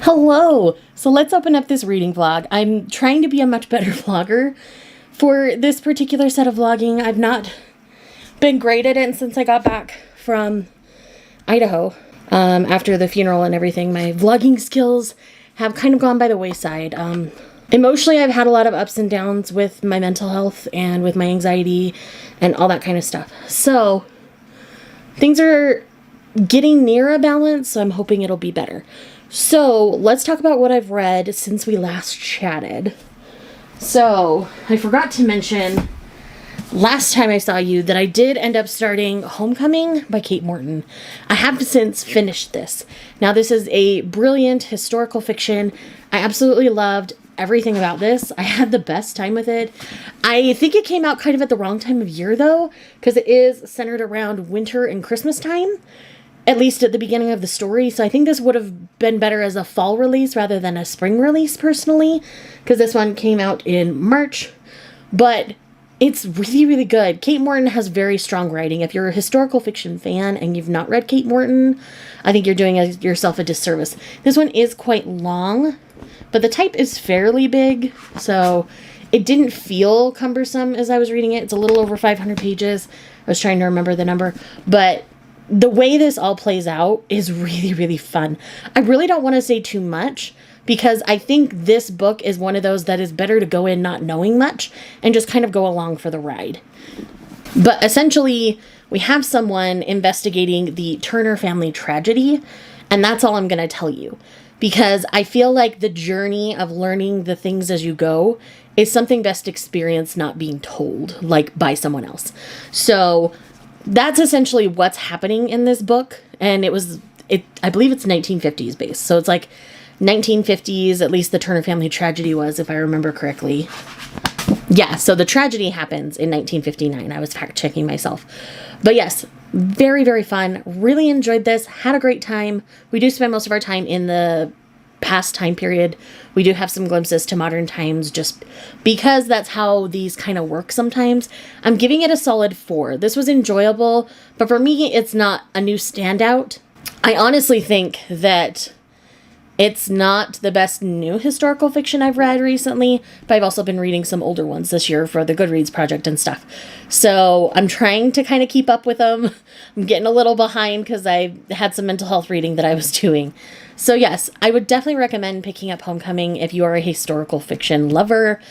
Hello! So let's open up this reading vlog. I'm trying to be a much better vlogger for this particular set of vlogging. I've not been great at it since I got back from Idaho after the funeral and everything. My vlogging skills have kind of gone by the wayside. Emotionally, I've had a lot of ups and downs with my mental health and with my anxiety and all that kind of stuff. So things are getting near a balance, so I'm hoping it'll be better. So let's talk about what I've read since we last chatted. So I forgot to mention last time I saw you that I did end up starting Homecoming by Kate Morton. I have since finished this. Now this is a brilliant historical fiction. I absolutely loved everything about this. I had the best time with it. I think it came out kind of at the wrong time of year though, because it is centered around winter and Christmas time. At least at the beginning of the story. So I think this would have been better as a fall release rather than a spring release personally. Because this one came out in March. But it's really, really good. Kate Morton has very strong writing. If you're a historical fiction fan and you've not read Kate Morton, I think you're doing yourself a disservice. This one is quite long. But the type is fairly big. So it didn't feel cumbersome as I was reading it. It's a little over 500 pages. I was trying to remember the number. But the way this all plays out is really, really fun. I really don't want to say too much because I think this book is one of those that is better to go in not knowing much and just kind of go along for the ride. But essentially, we have someone investigating the Turner family tragedy, and that's all I'm going to tell you. Because I feel like the journey of learning the things as you go is something best experienced not being told, like by someone else. So that's essentially what's happening in this book. And I believe it's 1950s based. So it's like 1950s, at least the Turner family tragedy was, if I remember correctly. Yeah, so the tragedy happens in 1959. I was fact checking myself. But yes, very, very fun. Really enjoyed this. Had a great time. We do spend most of our time in the past time period. We do have some glimpses to modern times just because that's how these kind of work sometimes. I'm giving it a solid 4. This was enjoyable, but for me, it's not a new standout. I honestly think that it's not the best new historical fiction I've read recently, but I've also been reading some older ones this year for the Goodreads project and stuff. So I'm trying to kind of keep up with them. I'm getting a little behind because I had some mental health reading that I was doing. So yes, I would definitely recommend picking up Homecoming if you are a historical fiction lover.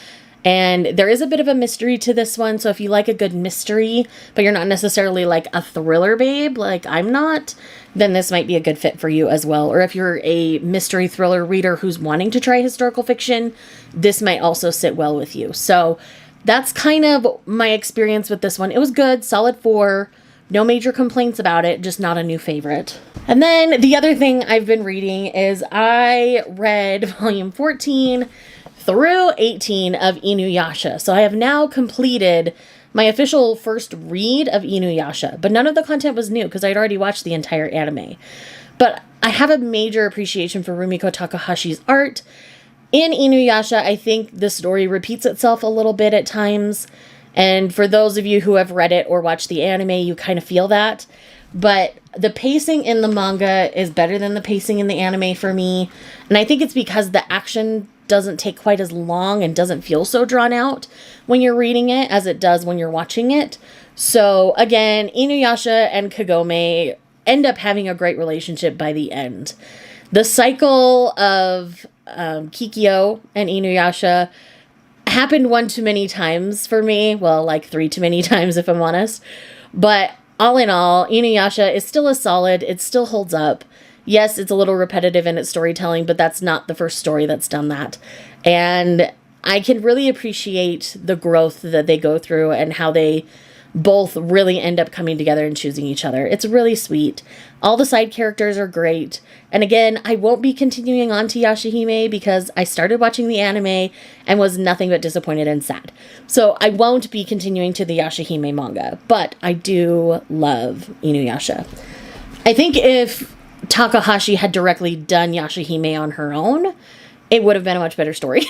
And there is a bit of a mystery to this one. So if you like a good mystery, but you're not necessarily like a thriller babe, like I'm not, then this might be a good fit for you as well. Or if you're a mystery thriller reader who's wanting to try historical fiction, this might also sit well with you. So that's kind of my experience with this one. It was good, solid 4, no major complaints about it, just not a new favorite. And then the other thing I've been reading is I read volume 14 through 18 of Inuyasha. So I have now completed my official first read of Inuyasha, but none of the content was new because I'd already watched the entire anime. But I have a major appreciation for Rumiko Takahashi's art. In Inuyasha, I think the story repeats itself a little bit at times. And for those of you who have read it or watched the anime, you kind of feel that. But the pacing in the manga is better than the pacing in the anime for me. And I think it's because the action doesn't take quite as long and doesn't feel so drawn out when you're reading it as it does when you're watching it. So again, Inuyasha and Kagome end up having a great relationship by the end. The cycle of Kikyo and Inuyasha happened one too many times for me. Well, like 3 too many times if I'm honest. But all in all, Inuyasha is still a solid. It still holds up. Yes, it's a little repetitive in its storytelling, but that's not the first story that's done that. And I can really appreciate the growth that they go through and how they both really end up coming together and choosing each other. It's really sweet. All the side characters are great. And again, I won't be continuing on to Yashahime because I started watching the anime and was nothing but disappointed and sad. So I won't be continuing to the Yashahime manga, but I do love Inuyasha. I think if Takahashi had directly done Yashahime on her own, it would have been a much better story.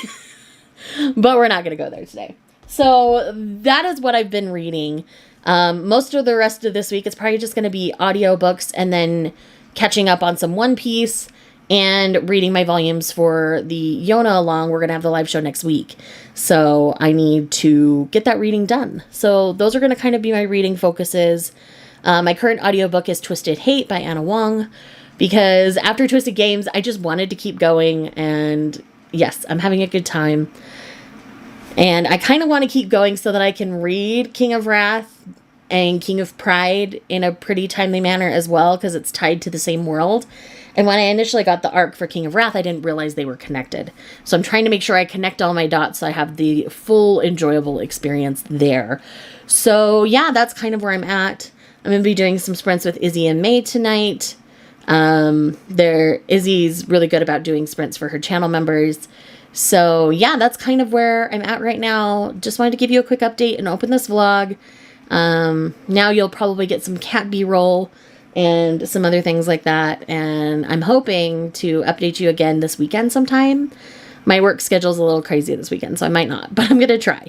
But we're not going to go there today. So that is what I've been reading. Most of the rest of this week, it's probably just going to be audiobooks and then catching up on some One Piece and reading my volumes for the Yona along. We're going to have the live show next week. So I need to get that reading done. So those are going to kind of be my reading focuses. My current audiobook is Twisted Hate by Anna Wong, because after Twisted Games, I just wanted to keep going. And yes, I'm having a good time. And I kind of want to keep going so that I can read King of Wrath and King of Pride in a pretty timely manner as well, because it's tied to the same world. And when I initially got the arc for King of Wrath, I didn't realize they were connected. So I'm trying to make sure I connect all my dots so I have the full enjoyable experience there. So yeah, that's kind of where I'm at. I'm going to be doing some sprints with Izzy and May tonight. Izzy's really good about doing sprints for her channel members. So yeah, that's kind of where I'm at right now. Just wanted to give you a quick update and open this vlog. Now you'll probably get some cat B-roll and some other things like that. And I'm hoping to update you again this weekend sometime. My work schedule's a little crazy this weekend, so I might not, but I'm going to try.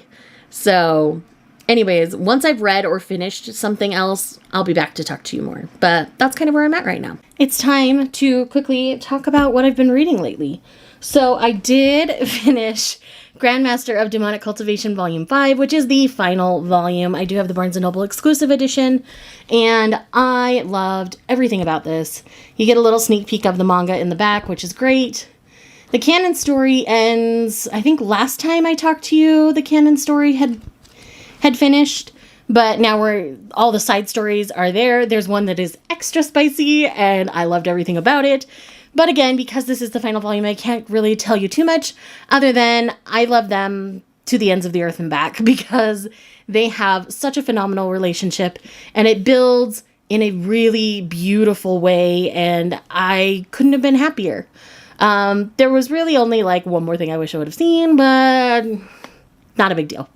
So anyways, once I've read or finished something else, I'll be back to talk to you more. But that's kind of where I'm at right now. It's time to quickly talk about what I've been reading lately. So I did finish Grandmaster of Demonic Cultivation Volume 5, which is the final volume. I do have the Barnes & Noble exclusive edition, and I loved everything about this. You get a little sneak peek of the manga in the back, which is great. The canon story ends, I think last time I talked to you, the canon story had finished, but now all the side stories are there. There's one that is extra spicy, and I loved everything about it. But again, because this is the final volume, I can't really tell you too much other than I love them to the ends of the earth and back, because they have such a phenomenal relationship and it builds in a really beautiful way, and I couldn't have been happier. There was really only like one more thing I wish I would have seen, but not a big deal.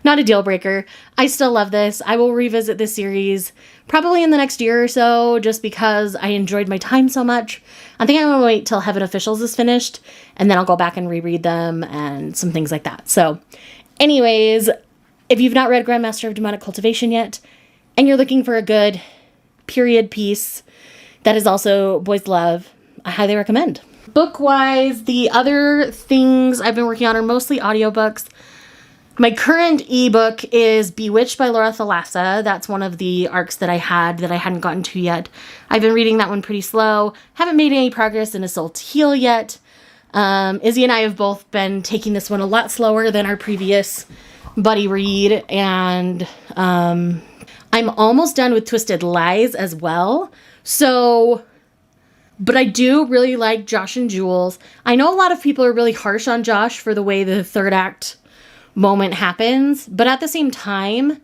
Not a deal breaker. I still love this. I will revisit this series probably in the next year or so, just because I enjoyed my time so much. I think I'm going to wait till Heaven Officials is finished, and then I'll go back and reread them and some things like that. So anyways, if you've not read Grandmaster of Demonic Cultivation yet, and you're looking for a good period piece that is also boys love, I highly recommend. Book-wise, the other things I've been working on are mostly audiobooks. My current ebook is Bewitched by Laura Thalassa. That's one of the arcs that I hadn't gotten to yet. I've been reading that one pretty slow. Haven't made any progress in A Soul to Heal yet. Izzy and I have both been taking this one a lot slower than our previous buddy read. And I'm almost done with Twisted Lies as well. But I do really like Josh and Jules. I know a lot of people are really harsh on Josh for the way the third act moment happens, but at the same time,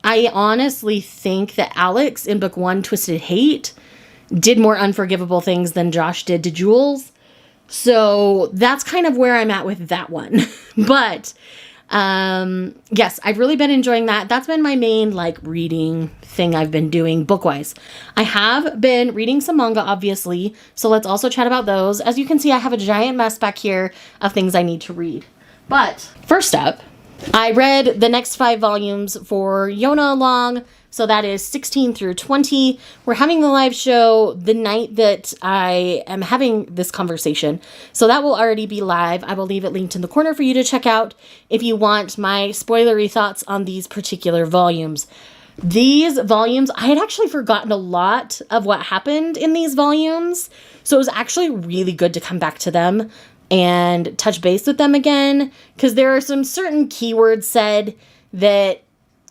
I honestly think that Alex in book 1, Twisted Hate, did more unforgivable things than Josh did to Jules. So that's kind of where I'm at with that one. But yes, I've really been enjoying that. That's been my main reading thing I've been doing book-wise. I have been reading some manga, obviously, so let's also chat about those. As you can see, I have a giant mess back here of things I need to read. But first up, I read the next 5 volumes for Yona along, so that is 16 through 20. We're having the live show the night that I am having this conversation, so that will already be live. I will leave it linked in the corner for you to check out if you want my spoilery thoughts on these particular volumes. These volumes, I had actually forgotten a lot of what happened in these volumes, so it was actually really good to come back to them and touch base with them again, because there are some certain keywords said that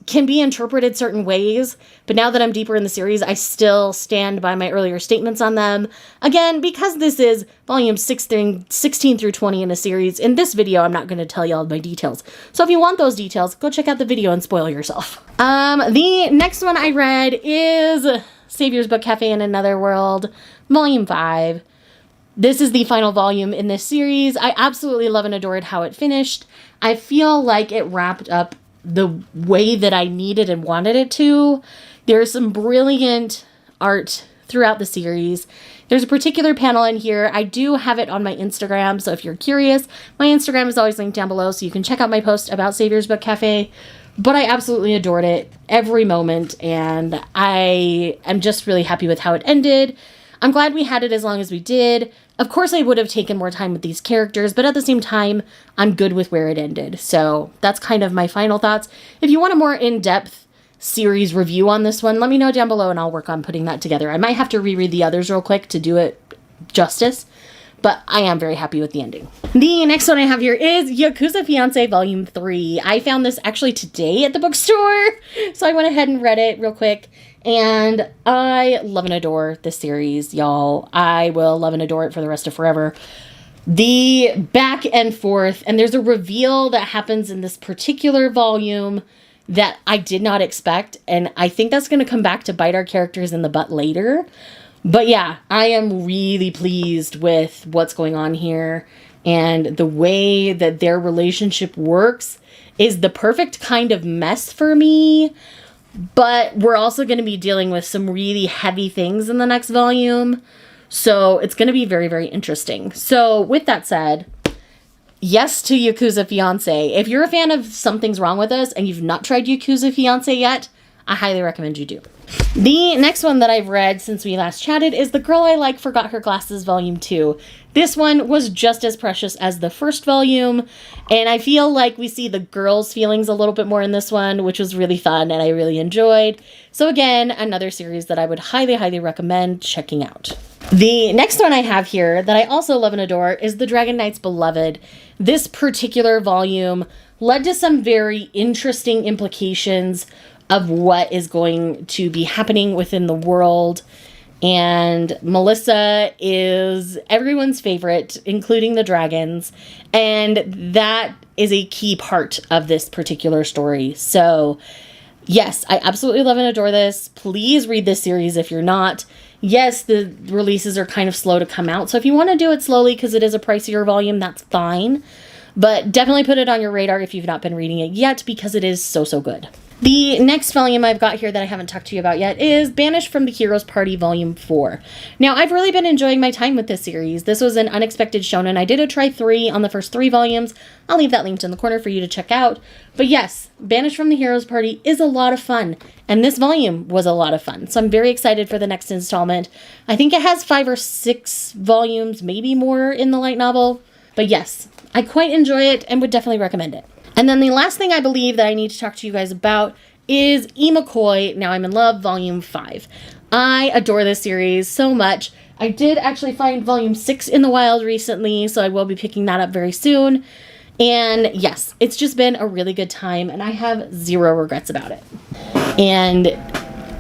can be interpreted certain ways, but now that I'm deeper in the series, I still stand by my earlier statements on them. Again, because this is volume 16 through 20 in a series, in this video, I'm not going to tell you all my details. So if you want those details, go check out the video and spoil yourself. The next one I read is Savior's Book Cafe in Another World, volume 5. This is the final volume in this series. I absolutely love and adored how it finished. I feel like it wrapped up the way that I needed and wanted it to. There's some brilliant art throughout the series. There's a particular panel in here. I do have it on my Instagram, so if you're curious, my Instagram is always linked down below, so you can check out my post about Savior's Book Cafe. But I absolutely adored it every moment, and I am just really happy with how it ended. I'm glad we had it as long as we did. Of course, I would have taken more time with these characters, but at the same time, I'm good with where it ended. So that's kind of my final thoughts. If you want a more in-depth series review on this one, let me know down below and I'll work on putting that together. I might have to reread the others real quick to do it justice, but I am very happy with the ending. The next one I have here is Yakuza Fiancé Volume 3. I found this actually today at the bookstore, so I went ahead and read it real quick, and I love and adore this series, y'all. I will love and adore it for the rest of forever. The back and forth, and there's a reveal that happens in this particular volume that I did not expect, and I think that's going to come back to bite our characters in the butt later. But yeah, I am really pleased with what's going on here, and the way that their relationship works is the perfect kind of mess for me, but we're also going to be dealing with some really heavy things in the next volume, so it's going to be very, very interesting. So with that said, yes to Yakuza Fiancé. If you're a fan of Something's Wrong With Us and you've not tried Yakuza Fiancé yet, I highly recommend you do. The next one that I've read since we last chatted is The Girl I Like Forgot Her Glasses Volume 2. This one was just as precious as the first volume, and I feel like we see the girls' feelings a little bit more in this one, which was really fun and I really enjoyed. So again, another series that I would highly, highly recommend checking out. The next one I have here that I also love and adore is The Dragon Knight's Beloved. This particular volume led to some very interesting implications of what is going to be happening within the world. And Melissa is everyone's favorite, including the dragons. And that is a key part of this particular story. So yes, I absolutely love and adore this. Please read this series if you're not. Yes, the releases are kind of slow to come out. So if you want to do it slowly because it is a pricier volume, that's fine. But definitely put it on your radar if you've not been reading it yet, because it is so, so good. The next volume I've got here that I haven't talked to you about yet is Banished from the Hero's Party Volume 4. Now, I've really been enjoying my time with this series. This was an unexpected shonen. I did a try 3 on the first 3 volumes. I'll leave that linked in the corner for you to check out. But yes, Banished from the Hero's Party is a lot of fun, and this volume was a lot of fun. So I'm very excited for the next installment. I think it has 5 or 6 volumes, maybe more in the light novel. But yes, I quite enjoy it and would definitely recommend it. And then the last thing I believe that I need to talk to you guys about is E. McCoy, Now I'm in Love, Volume 5. I adore this series so much. I did actually find Volume 6 in the wild recently, so I will be picking that up very soon. And yes, it's just been a really good time, and I have zero regrets about it. And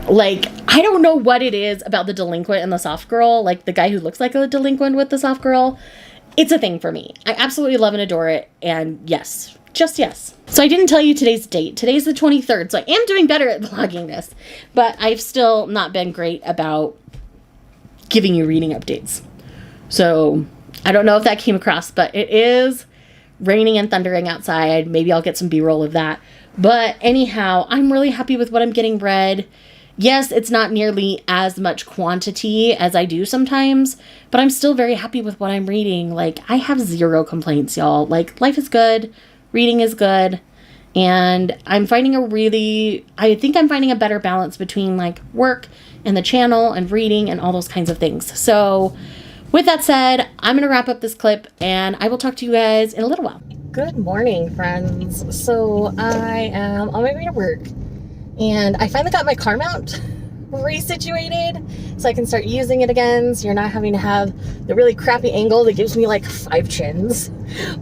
like, I don't know what it is about the delinquent and the soft girl, like the guy who looks like a delinquent with the soft girl. It's a thing for me. I absolutely love and adore it, and yes. Just yes. So I didn't tell you today's date. Today's the 23rd, so I am doing better at vlogging this, but I've still not been great about giving you reading updates. So I don't know if that came across, but it is raining and thundering outside. Maybe I'll get some B-roll of that. But anyhow, I'm really happy with what I'm getting read. Yes, it's not nearly as much quantity as I do sometimes, but I'm still very happy with what I'm reading. Like, I have zero complaints, y'all. Like, life is good. Reading is good, and I'm finding I think I'm finding a better balance between like work and the channel and reading and all those kinds of things. So with that said, I'm going to wrap up this clip and I will talk to you guys in a little while. Good morning, friends. So I am on my way to work and I finally got my car mount resituated so I can start using it again, so you're not having to have the really crappy angle that gives me like 5 chins.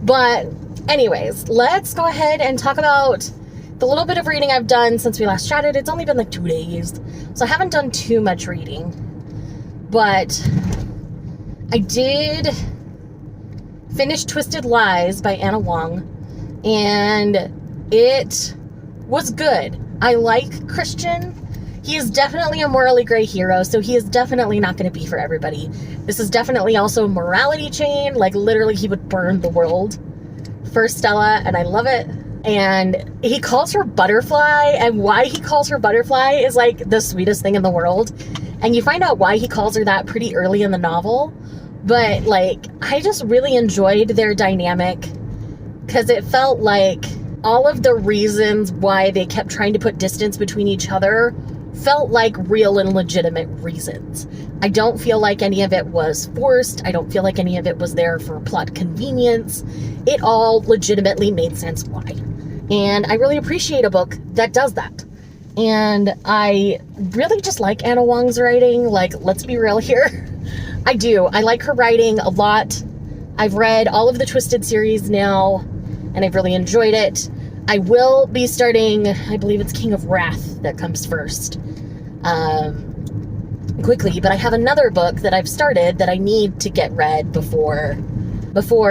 But anyways, let's go ahead and talk about the little bit of reading I've done since we last chatted. It's only been like 2 days, so I haven't done too much reading. But I did finish Twisted Lies by Anna Wong, and it was good. I like Christian. He is definitely a morally gray hero, so he is definitely not going to be for everybody. This is definitely also a morality chain. Like, literally, he would burn the world for Stella, and I love it. And he calls her Butterfly, and why he calls her Butterfly is like the sweetest thing in the world. And you find out why he calls her that pretty early in the novel. But like, I just really enjoyed their dynamic because it felt like all of the reasons why they kept trying to put distance between each other felt like real and legitimate reasons. I don't feel like any of it was forced. I don't feel like any of it was there for plot convenience. It all legitimately made sense why. And I really appreciate a book that does that. And I really just like Anna Wong's writing. Like, let's be real here. I do. I like her writing a lot. I've read all of the Twisted series now, and I've really enjoyed it. I will be starting, I believe it's King of Wrath that comes first, quickly, but I have another book that I've started that I need to get read before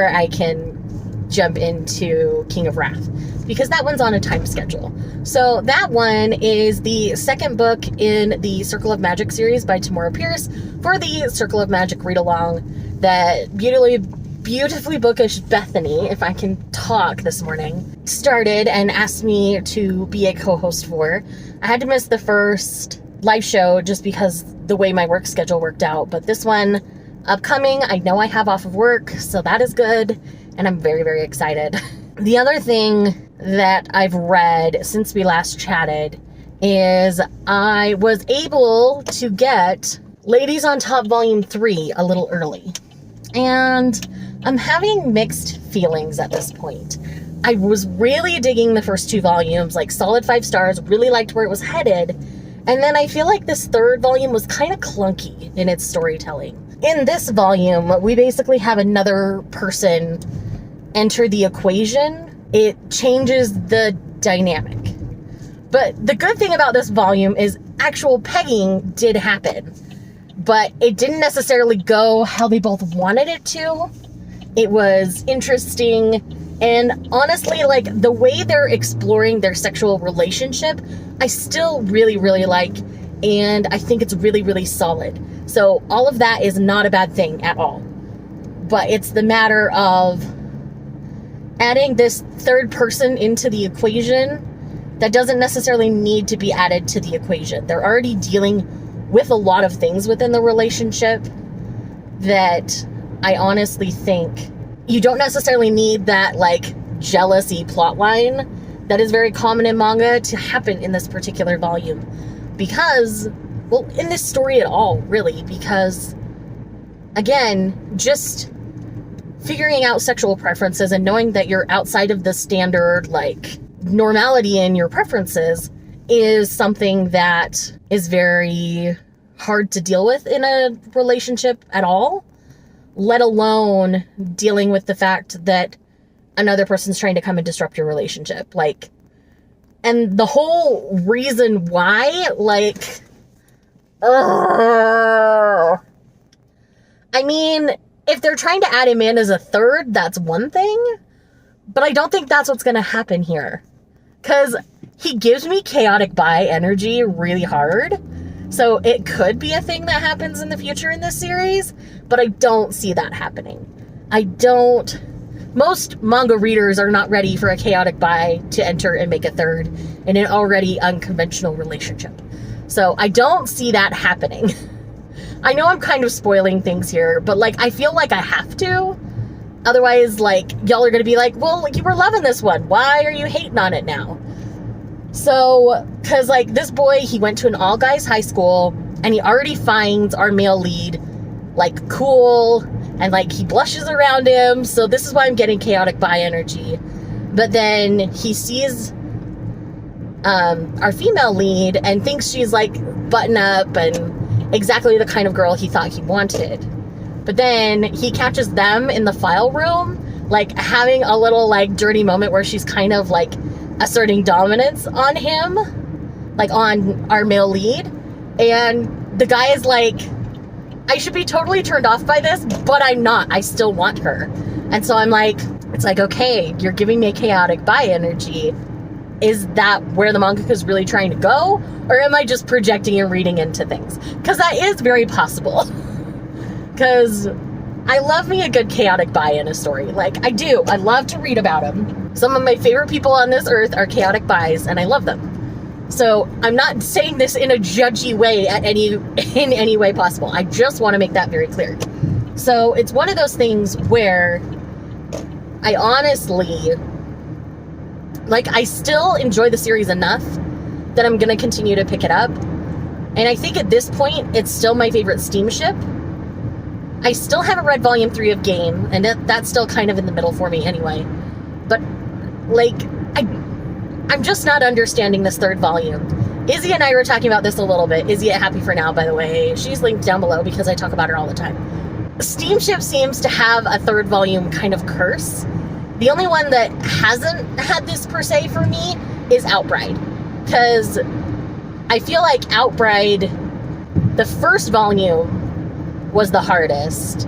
I can jump into King of Wrath, because that one's on a time schedule. So that one is the second book in the Circle of Magic series by Tamora Pierce for the Circle of Magic read-along that beautifully bookish Bethany, if I can talk this morning, started and asked me to be a co-host for. I had to miss the first live show just because the way my work schedule worked out, but this one upcoming, I know I have off of work, so that is good, and I'm very, very excited. The other thing that I've read since we last chatted is I was able to get Ladies on Top Volume 3 a little early, and I'm having mixed feelings at this point. I was really digging the first 2 volumes, like solid 5 stars, really liked where it was headed. And then I feel like this third volume was kind of clunky in its storytelling. In this volume, we basically have another person enter the equation. It changes the dynamic. But the good thing about this volume is actual pegging did happen, but it didn't necessarily go how they both wanted it to. It was interesting, and honestly, like, the way they're exploring their sexual relationship, I still really, really like, and I think it's really, really solid. So all of that is not a bad thing at all. But it's the matter of adding this third person into the equation that doesn't necessarily need to be added to the equation. They're already dealing with a lot of things within the relationship that I honestly think you don't necessarily need that, like, jealousy plotline that is very common in manga to happen in this particular volume. Because, well, in this story at all, really, because, again, just figuring out sexual preferences and knowing that you're outside of the standard, like, normality in your preferences is something that is very hard to deal with in a relationship at all, let alone dealing with the fact that another person's trying to come and disrupt your relationship. Like, and the whole reason why, like, I mean, if they're trying to add him in as a third, that's one thing, but I don't think that's what's going to happen here. Because he gives me chaotic bi energy really hard. So it could be a thing that happens in the future in this series, but I don't see that happening. Most manga readers are not ready for a chaotic bi to enter and make a third in an already unconventional relationship. So I don't see that happening. I know I'm kind of spoiling things here, but, like, I feel like I have to. Otherwise, like, y'all are going to be like, well, you were loving this one. Why are you hating on it now? So, because, like, this boy, he went to an all-guys high school, and he already finds our male lead, like, cool, and, like, he blushes around him, so this is why I'm getting chaotic bi energy. But then he sees our female lead and thinks she's, like, button up and exactly the kind of girl he thought he wanted. But then he catches them in the file room, like, having a little, like, dirty moment where she's kind of, like, asserting dominance on him, like, on our male lead. And the guy is like, I should be totally turned off by this, but I'm not. I still want her. And so I'm like, it's like, okay, you're giving me chaotic bi energy. Is that where the mangaka is really trying to go? Or am I just projecting and reading into things? Because that is very possible. Because I love me a good chaotic bi in a story. Like, I do. I love to read about them. Some of my favorite people on this earth are chaotic bis, and I love them. So I'm not saying this in a judgy way in any way possible. I just want to make that very clear. So it's one of those things where I honestly, like, I still enjoy the series enough that I'm going to continue to pick it up. And I think at this point, it's still my favorite steamship. I still haven't read volume 3 of Game, and that's still kind of in the middle for me anyway. But, like, I'm just not understanding this third volume. Izzy and I were talking about this a little bit. Izzy at Happy For Now, by the way. She's linked down below because I talk about her all the time. Steamship seems to have a third volume kind of curse. The only one that hasn't had this per se for me is Outbride. Because I feel like Outbride, the first volume was the hardest.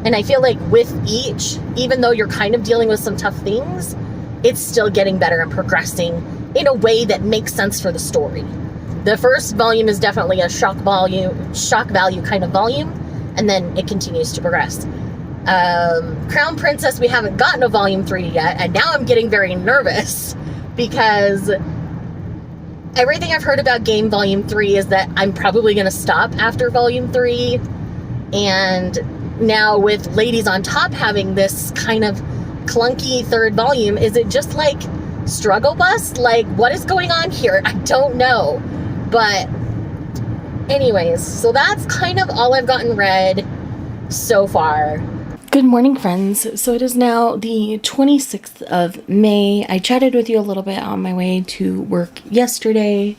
And I feel like with each, even though you're kind of dealing with some tough things, it's still getting better and progressing in a way that makes sense for the story. The first volume is definitely a shock value kind of volume, and then it continues to progress. Crown Princess, we haven't gotten a volume 3 yet, and now I'm getting very nervous because everything I've heard about Game volume 3 is that I'm probably going to stop after volume 3, and now with Ladies on Top having this kind of clunky third volume, is it just like struggle bus? Like, what is going on here? I don't know. But anyways, so that's kind of all I've gotten read so far. Good morning, friends. So it is now the 26th of May. I chatted with you a little bit on my way to work yesterday,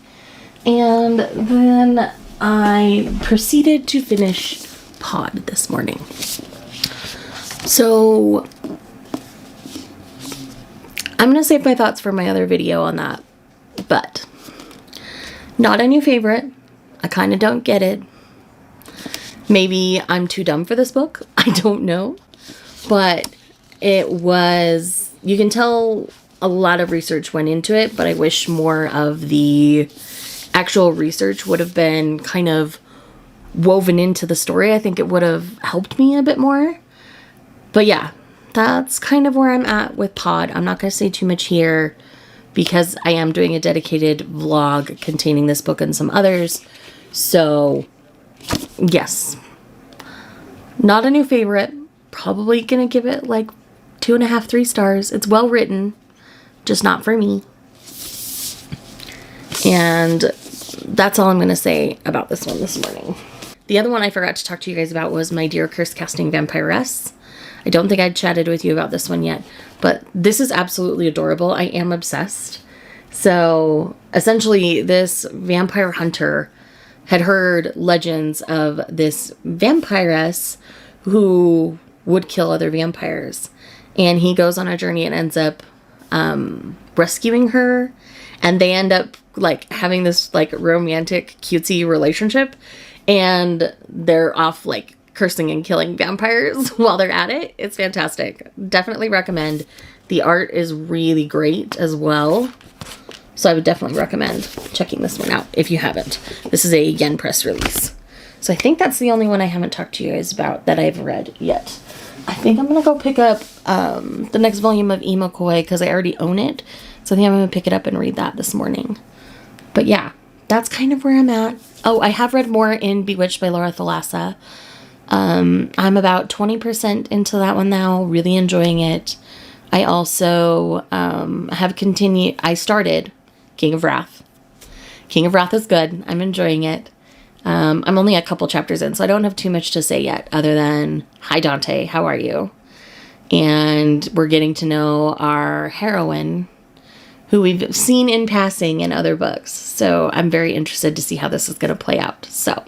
and then I proceeded to finish Pod this morning. So I'm going to save my thoughts for my other video on that, but not a new favorite. I kind of don't get it. Maybe I'm too dumb for this book. I don't know. But it was, you can tell a lot of research went into it, but I wish more of the actual research would have been kind of woven into the story. I think it would have helped me a bit more. But yeah, that's kind of where I'm at with Pod. I'm not going to say too much here because I am doing a dedicated vlog containing this book and some others. So, yes. Not a new favorite. Probably going to give it like 2.5, 3 stars. It's well written, just not for me. And that's all I'm going to say about this one this morning. The other one I forgot to talk to you guys about was My Dear Curse Casting Vampiress. I don't think I'd chatted with you about this one yet, but this is absolutely adorable. I am obsessed. So essentially this vampire hunter had heard legends of this vampiress who would kill other vampires. And he goes on a journey and ends up rescuing her. And they end up like having this like romantic cutesy relationship. And they're off like cursing and killing vampires while they're at it. It's fantastic. Definitely recommend. The art is really great as well. So I would definitely recommend checking this one out if you haven't. This is a Yen Press release. So I think that's the only one I haven't talked to you guys about that I've read yet. I think I'm going to go pick up the next volume of Emo Koi because I already own it. So I think I'm going to pick it up and read that this morning. But yeah, that's kind of where I'm at. Oh, I have read more in Bewitched by Laura Thalassa. I'm about 20% into that one now, really enjoying it. I also have continued, I started King of Wrath. King of Wrath is good. I'm enjoying it. I'm only a couple chapters in, so I don't have too much to say yet other than, hi Dante, how are you? And we're getting to know our heroine, who we've seen in passing in other books. So I'm very interested to see how this is going to play out. So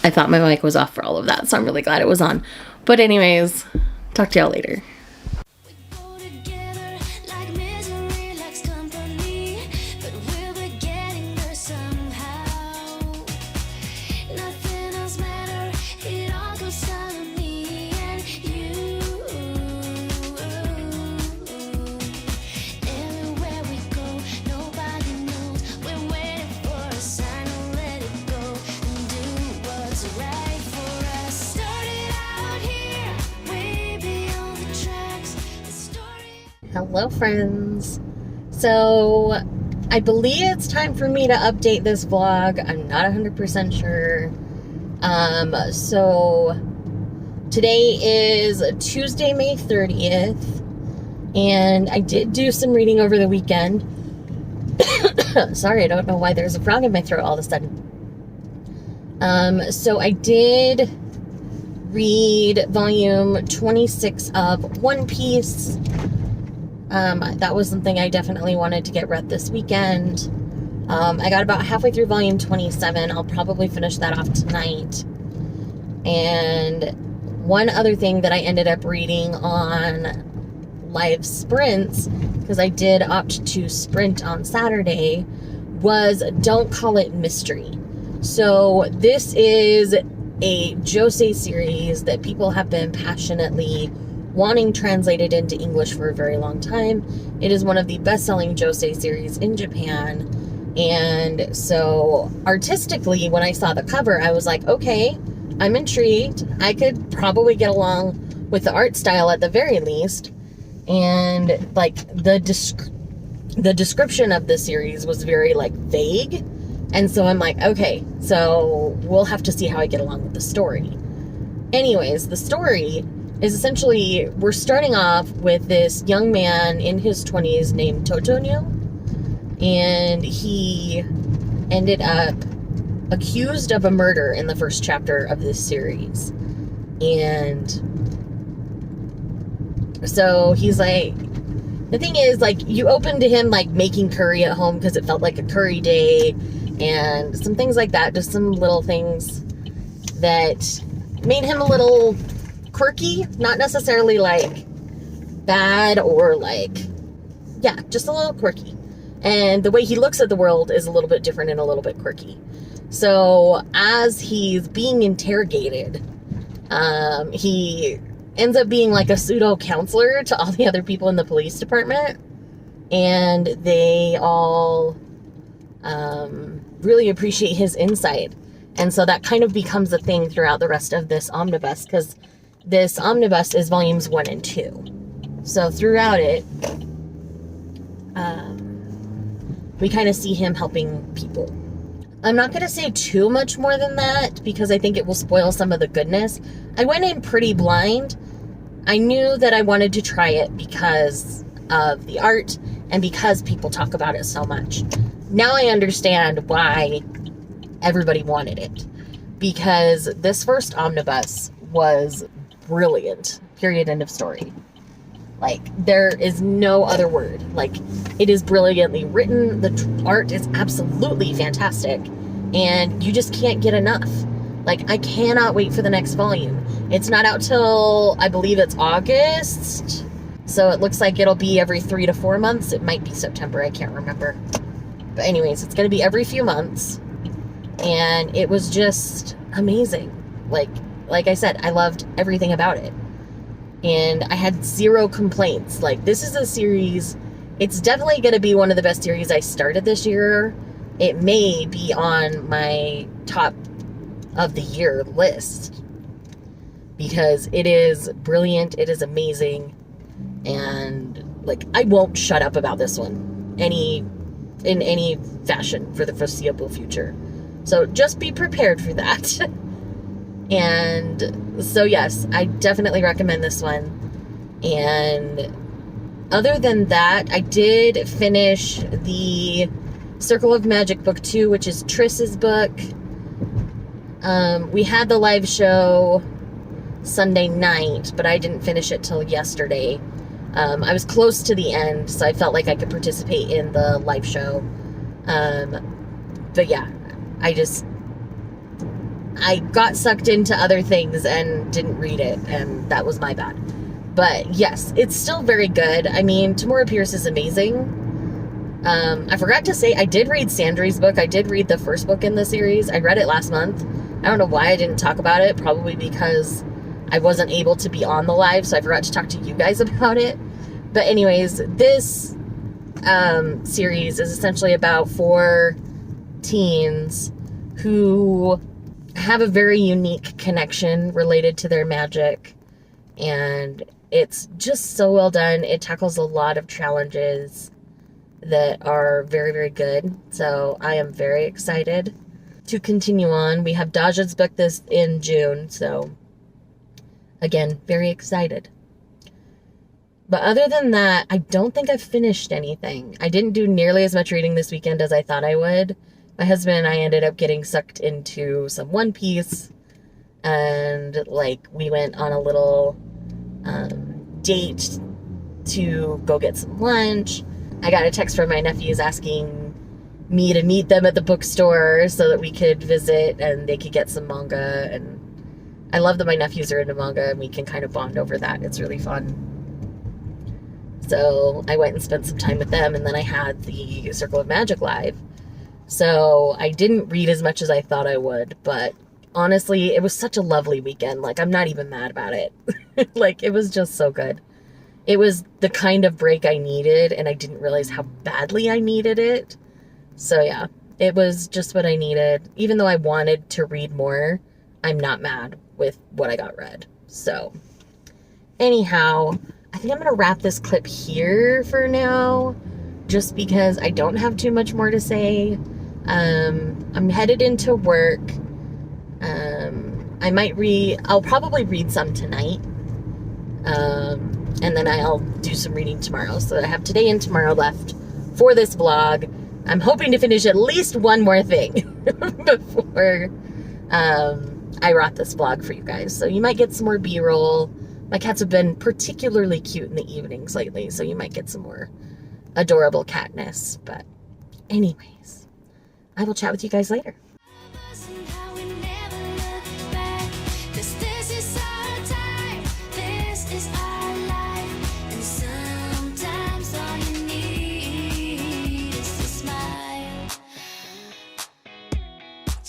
I thought my mic was off for all of that, so I'm really glad it was on. But anyways, talk to y'all later. Hello friends. So I believe it's time for me to update this vlog. I'm not 100% sure. So today is Tuesday, May 30th, and I did do some reading over the weekend. Sorry, I don't know why there's a frog in my throat all of a sudden. So I did read volume 26 of One Piece. That was something I definitely wanted to get read this weekend. I got about halfway through volume 27. I'll probably finish that off tonight. And one other thing that I ended up reading on live sprints, because I did opt to sprint on Saturday, was Don't Call It Mystery. So this is a josei series that people have been passionately wanting translated into English for a very long time. It is one of the best-selling josei series in Japan. And so artistically, when I saw the cover, I was like, okay, I'm intrigued. I could probably get along with the art style at the very least. And like the description of the series was very like vague. And so I'm like, okay, so we'll have to see how I get along with the story. Anyways, the story is essentially, we're starting off with this young man in his 20s named Totonyo. And he ended up accused of a murder in the first chapter of this series. And so he's like, the thing is, like, you open to him like making curry at home because it felt like a curry day and some things like that, just some little things that made him a little quirky, not necessarily like bad or like, yeah, just a little quirky. And the way he looks at the world is a little bit different and a little bit quirky. So as he's being interrogated, he ends up being like a pseudo counselor to all the other people in the police department, and they all really appreciate his insight. And so that kind of becomes a thing throughout the rest of this omnibus, because this omnibus is volumes 1 and 2. So throughout it, we kind of see him helping people. I'm not going to say too much more than that because I think it will spoil some of the goodness. I went in pretty blind. I knew that I wanted to try it because of the art and because people talk about it so much. Now I understand why everybody wanted it, because this first omnibus was brilliant. Period. End of story. Like, there is no other word. Like, it is brilliantly written. The art is absolutely fantastic. And you just can't get enough. Like, I cannot wait for the next volume. It's not out till, I believe it's August. So it looks like it'll be every 3 to 4 months. It might be September. I can't remember. But anyways, it's going to be every few months. And it was just amazing. Like I said, I loved everything about it. And I had zero complaints. Like, this is a series, it's definitely going to be one of the best series I started this year. It may be on my top of the year list, because it is brilliant, it is amazing, and like, I won't shut up about this one in any fashion for the foreseeable future. So just be prepared for that. And so yes, I definitely recommend this one. And other than that, I did finish the Circle of Magic book 2, which is Triss's book. We had the live show Sunday night, but I didn't finish it till yesterday. I was close to the end, so I felt like I could participate in the live show. But yeah, I got sucked into other things and didn't read it, and that was my bad. But yes, it's still very good. I mean, Tamora Pierce is amazing. I forgot to say, I did read Sandry's book. I did read the first book in the series. I read it last month. I don't know why I didn't talk about it. Probably because I wasn't able to be on the live, so I forgot to talk to you guys about it. But anyways, this series is essentially about 4 teens who have a very unique connection related to their magic, and it's just so well done. It tackles a lot of challenges that are very, very good. So I am very excited to continue on. We have Daja's book this in June, so again, very excited. But other than that, I don't think I've finished anything. I didn't do nearly as much reading this weekend as I thought I would. My husband and I ended up getting sucked into some One Piece, and like we went on a little date to go get some lunch. I got a text from my nephews asking me to meet them at the bookstore so that we could visit and they could get some manga. And I love that my nephews are into manga and we can kind of bond over that. It's really fun. So I went and spent some time with them, and then I had the Circle of Magic live. So I didn't read as much as I thought I would, but honestly, it was such a lovely weekend. Like, I'm not even mad about it. Like, it was just so good. It was the kind of break I needed, and I didn't realize how badly I needed it. So yeah, it was just what I needed. Even though I wanted to read more, I'm not mad with what I got read. So anyhow, I think I'm going to wrap this clip here for now, just because I don't have too much more to say. I'm headed into work. I'll probably read some tonight. And then I'll do some reading tomorrow. So I have today and tomorrow left for this vlog. I'm hoping to finish at least one more thing before I wrap this vlog for you guys. So you might get some more B-roll. My cats have been particularly cute in the evenings lately, so you might get some more adorable catness. But anyways, I will chat with you guys later.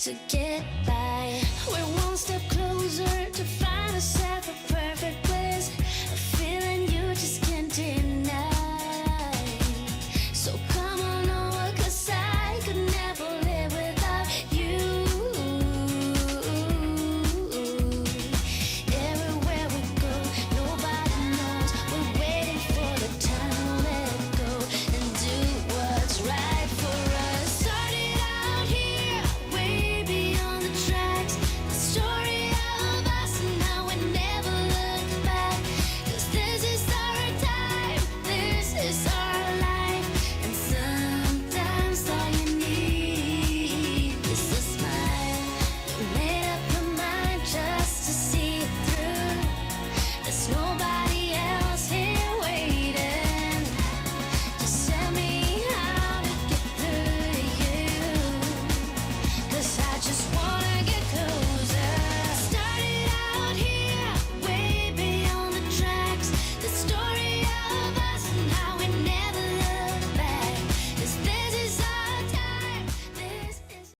To get by, we're one step closer.